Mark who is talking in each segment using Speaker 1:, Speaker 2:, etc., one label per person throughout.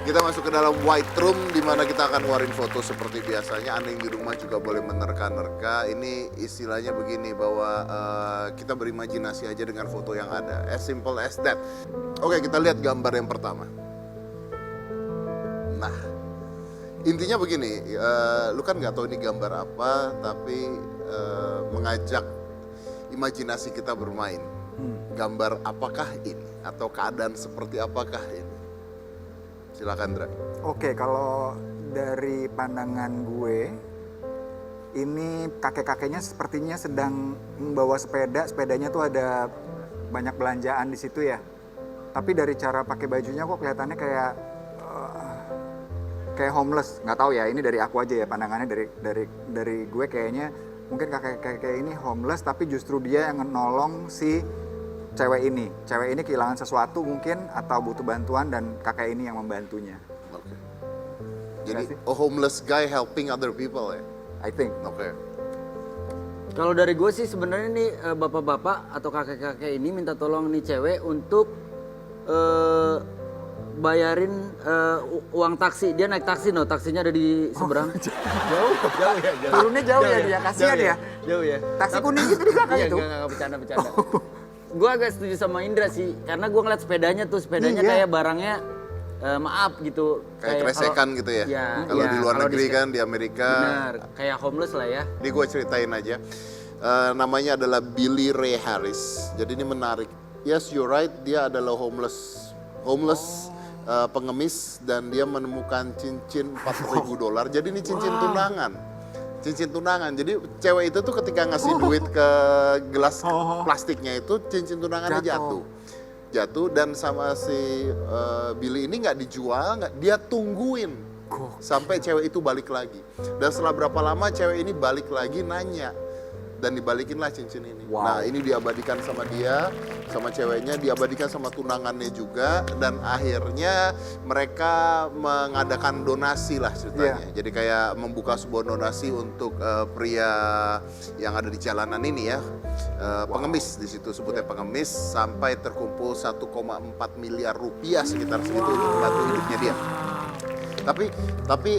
Speaker 1: Kita masuk ke dalam white room di mana kita akan ngeluarin foto seperti biasanya. Anda yang di rumah juga boleh menerka-nerka. Ini istilahnya begini bahwa kita berimajinasi aja dengan foto yang ada. As simple as that. Oke, kita lihat gambar yang pertama. Nah, intinya begini. Lu kan nggak tahu ini gambar apa, tapi mengajak imajinasi kita bermain. Gambar apakah ini? Atau keadaan seperti apakah ini? Silakan, Dra.
Speaker 2: Oke, kalau dari pandangan gue, ini kakek-kakeknya sepertinya sedang membawa sepeda. Sepedanya tuh ada banyak belanjaan di situ ya. Tapi dari cara pakai bajunya kok kelihatannya kayak homeless. Nggak tahu ya, ini dari aku aja ya pandangannya dari gue kayaknya mungkin kakek-kakek ini homeless, tapi justru dia yang nolong si cewek ini kehilangan sesuatu mungkin atau butuh bantuan dan kakek ini yang membantunya.
Speaker 1: Oke. Jadi a homeless guy helping other people ya?
Speaker 2: I think.
Speaker 1: Oke.
Speaker 3: Kalau dari gue sih sebenarnya nih bapak-bapak atau kakek-kakek ini minta tolong nih cewek untuk bayarin uang taksi. Dia naik taksi, taksinya ada di seberang.
Speaker 2: Jauh ya. Turunnya jauh ya dia, kasihan ya.
Speaker 3: Jauh ya.
Speaker 2: Taksi kuning itu di belakang itu.
Speaker 3: Iya, enggak bercanda. Gue agak setuju sama Indra sih, karena gue ngeliat sepedanya
Speaker 2: Iya.
Speaker 3: kayak barangnya maaf gitu.
Speaker 1: Kayak kresekan gitu ya? Kalau di luar negeri kan, di Amerika.
Speaker 3: Benar, kayak homeless lah ya.
Speaker 1: Ini gue ceritain aja. Namanya adalah Billy Ray Harris. Jadi ini menarik. Yes, you're right, dia adalah homeless pengemis dan dia menemukan cincin $4.000. Jadi ini cincin tunangan. Cincin tunangan. Jadi cewek itu tuh ketika ngasih duit ke gelas plastiknya itu cincin tunangannya jatuh dan sama si Billy ini nggak dijual, dia tungguin sampai cewek itu balik lagi. Dan setelah berapa lama cewek ini balik lagi nanya dan dibalikinlah cincin ini.
Speaker 2: Wow.
Speaker 1: Nah, ini diabadikan sama dia, sama ceweknya, diabadikan sama tunangannya juga, dan akhirnya mereka mengadakan donasi lah ceritanya. Jadi kayak membuka sebuah donasi untuk pria yang ada di jalanan ini ya, pengemis, di situ sebutnya pengemis, sampai terkumpul 1,4 miliar rupiah sekitar segitu untuk membantu hidupnya dia. Tapi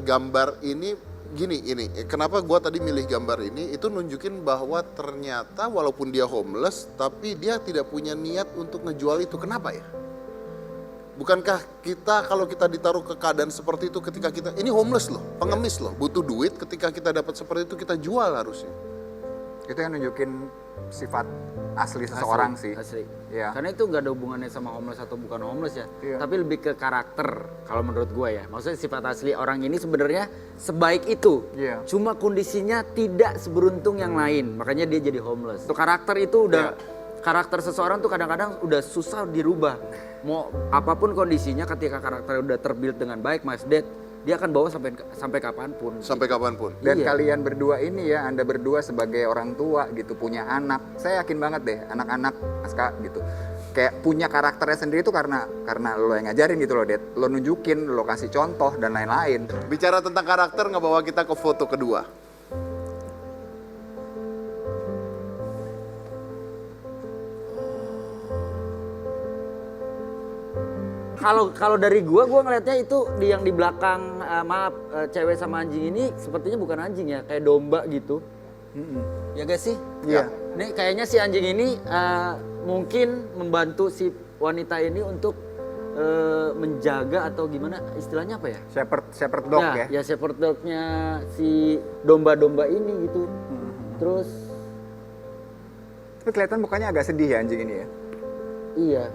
Speaker 1: gambar ini gini, kenapa gue tadi milih gambar ini, itu nunjukin bahwa ternyata walaupun dia homeless, tapi dia tidak punya niat untuk ngejual itu. Kenapa ya? Bukankah kita kalau kita ditaruh ke keadaan seperti itu ketika kita, ini homeless loh, pengemis loh, butuh duit, ketika kita dapat seperti itu kita jual harusnya.
Speaker 2: Itu yang nunjukin sifat asli seseorang sih.
Speaker 3: Asli.
Speaker 2: Ya.
Speaker 3: Karena itu nggak ada hubungannya sama homeless atau bukan homeless ya.
Speaker 2: Iya.
Speaker 3: Tapi lebih ke karakter kalau menurut gue ya. Maksudnya sifat asli orang ini sebenarnya sebaik itu.
Speaker 2: Iya.
Speaker 3: Cuma kondisinya tidak seberuntung yang lain. Makanya dia jadi homeless. Tuh karakter itu udah karakter seseorang tuh kadang-kadang udah susah dirubah. Mau apapun kondisinya ketika karakter udah terbuild dengan baik, Mas Ded, dia akan bawa sampai kapanpun.
Speaker 1: Sampai kapanpun.
Speaker 2: Dan
Speaker 3: Iya.
Speaker 2: kalian berdua ini ya, Anda berdua sebagai orang tua gitu, punya anak. Saya yakin banget deh, anak-anak Aska gitu. Kayak punya karakternya sendiri tuh karena lo yang ngajarin gitu loh, Ded. Lo nunjukin, lo kasih contoh dan lain-lain.
Speaker 1: Bicara tentang karakter, ngebawa kita ke foto kedua.
Speaker 3: Kalau dari gua ngelihatnya itu yang di belakang cewek sama anjing ini sepertinya bukan anjing ya, kayak domba gitu. Ya gak sih?
Speaker 2: Iya.
Speaker 3: Ini kayaknya si anjing ini mungkin membantu si wanita ini untuk menjaga atau gimana istilahnya apa ya?
Speaker 2: Shepherd dog ya.
Speaker 3: Ya shepherd dognya si domba-domba ini gitu. Terus
Speaker 2: Tapi kelihatan mukanya agak sedih ya anjing ini ya.
Speaker 3: iya.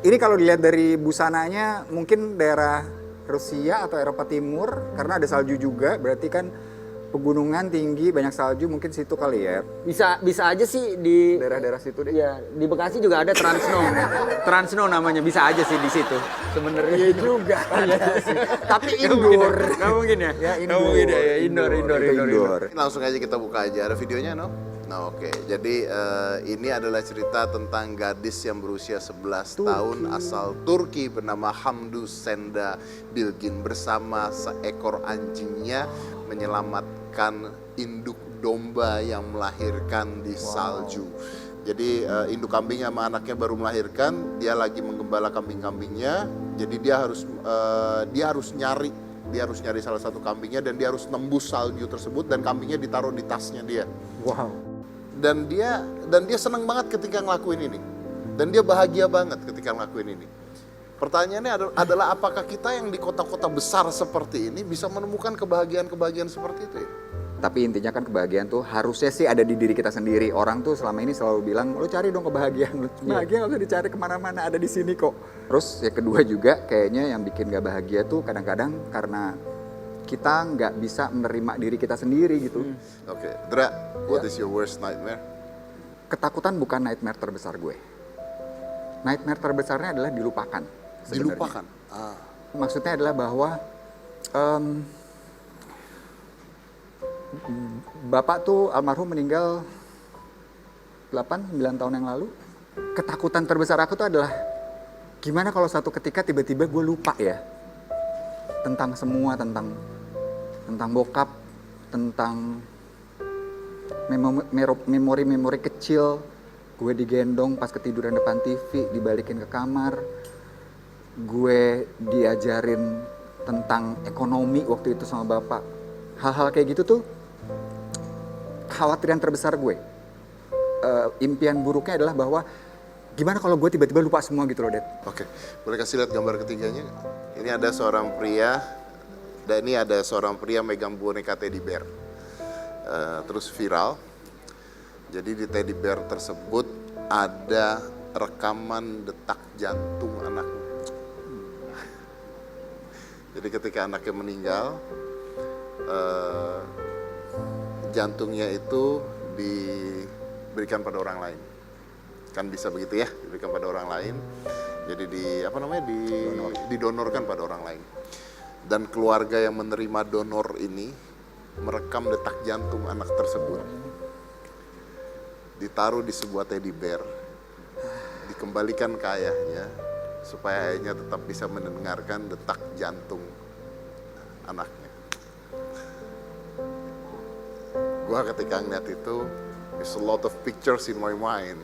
Speaker 2: Ini kalau dilihat dari busananya mungkin daerah Rusia atau Eropa Timur karena ada salju juga, berarti kan pegunungan tinggi banyak salju, mungkin situ kali ya.
Speaker 3: Bisa aja sih di
Speaker 2: Daerah-daerah situ deh.
Speaker 3: Iya, di Bekasi juga ada Transno. Transno namanya, bisa aja sih di situ sebenarnya.
Speaker 2: Iya juga. Tapi indoor.
Speaker 3: Nggak mungkin ya?
Speaker 2: Ya
Speaker 3: Nggak mungkin ya, indoor.
Speaker 2: Itu indoor.
Speaker 1: Langsung aja kita buka aja, ada videonya no? Nah oke, jadi ini adalah cerita tentang gadis yang berusia 11 tahun asal Turki bernama Hamdu Senda Bilgin bersama seekor anjingnya menyelamatkan induk domba yang melahirkan di salju. Jadi induk kambing sama anaknya baru melahirkan, dia lagi menggembala kambing-kambingnya. Jadi dia harus nyari salah satu kambingnya dan dia harus nembus salju tersebut dan kambingnya ditaruh di tasnya dia.
Speaker 2: Wow.
Speaker 1: Dan dia senang banget ketika ngelakuin ini. Dan dia bahagia banget ketika ngelakuin ini. Pertanyaannya adalah apakah kita yang di kota-kota besar seperti ini bisa menemukan kebahagiaan-kebahagiaan seperti itu ya?
Speaker 2: Tapi intinya kan kebahagiaan tuh harusnya sih ada di diri kita sendiri. Orang tuh selama ini selalu bilang, lo cari dong kebahagiaan. Bahagia gak usah dicari kemana-mana, ada di sini kok. Terus yang kedua juga kayaknya yang bikin gak bahagia tuh kadang-kadang karena kita nggak bisa menerima diri kita sendiri gitu.
Speaker 1: Oke, Dra, what is your worst nightmare?
Speaker 2: Ketakutan bukan nightmare terbesar gue. Nightmare terbesarnya adalah dilupakan. Sebenarnya.
Speaker 1: Dilupakan?
Speaker 2: Maksudnya adalah bahwa Bapak tuh almarhum meninggal 8-9 tahun yang lalu. Ketakutan terbesar aku tuh adalah gimana kalau suatu ketika tiba-tiba gue lupa ya tentang semua, tentang bokap, tentang memori-memori kecil. Gue digendong pas ketiduran depan TV, dibalikin ke kamar. Gue diajarin tentang ekonomi waktu itu sama bapak. Hal-hal kayak gitu tuh kekhawatiran terbesar gue. Impian buruknya adalah bahwa gimana kalau gue tiba-tiba lupa semua gitu loh, Dad.
Speaker 1: Oke, boleh kasih lihat gambar ketiganya? Ini ada seorang pria, dan ini ada seorang pria megang boneka teddy bear. Terus viral. Jadi di teddy bear tersebut ada rekaman detak jantung anaknya. Jadi ketika anaknya meninggal, jantungnya itu diberikan pada orang lain. Kan bisa begitu ya, diberikan pada orang lain. Jadi didonorkan pada orang lain. Dan keluarga yang menerima donor ini merekam detak jantung anak tersebut. Ditaruh di sebuah teddy bear, dikembalikan ke ayahnya supaya ayahnya tetap bisa mendengarkan detak jantung anaknya. Gua ketika ngeliat itu, there's a lot of pictures in my mind.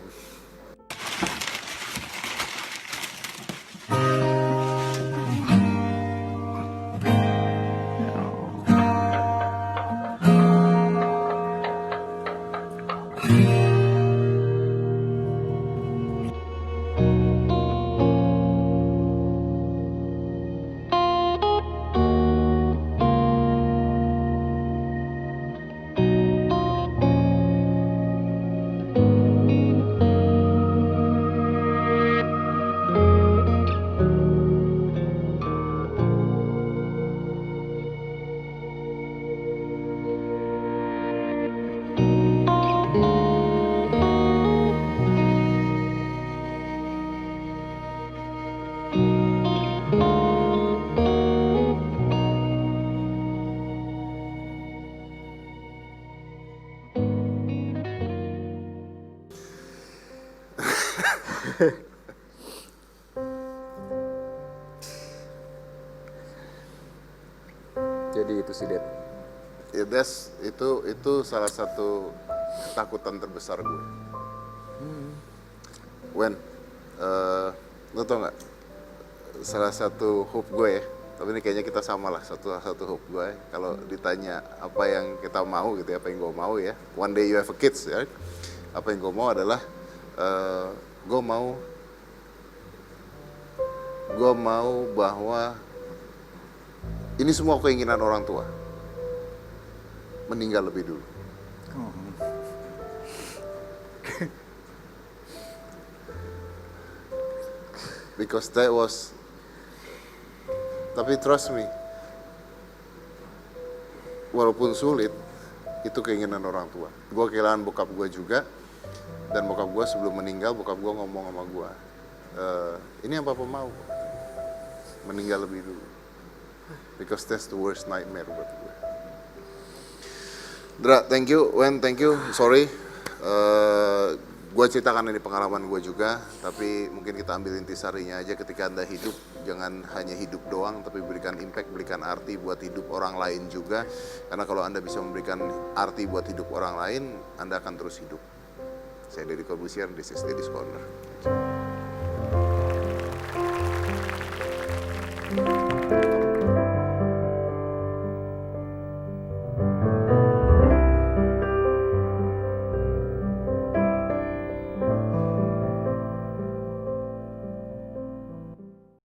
Speaker 2: Jadi itu sih, Dad.
Speaker 1: Ya, itu salah satu ketakutan terbesar gue. Wen, lo tau nggak? Salah satu hope gue ya, tapi ini kayaknya kita sama lah, satu hope gue. Kalau ditanya apa yang kita mau gitu ya, apa yang gue mau ya, one day you have a kids ya, apa yang gue mau adalah gue mau bahwa ini semua keinginan orang tua meninggal lebih dulu. Because that was, tapi trust me, walaupun sulit, itu keinginan orang tua. Gue kehilangan bokap gue juga, dan bokap gue sebelum meninggal, bokap gue ngomong sama gue, ini yang papa mau, meninggal lebih dulu. Because that's the worst nightmare buat gue. Dra, thank you. Wen, thank you. Sorry. Gue ceritakan ini pengalaman gue juga, tapi mungkin kita ambil intisarinya aja. Ketika Anda hidup, jangan hanya hidup doang, tapi berikan impact, berikan arti buat hidup orang lain juga. Karena kalau Anda bisa memberikan arti buat hidup orang lain, Anda akan terus hidup. Saya Deddy Corbusier, this is Deddy's Corner.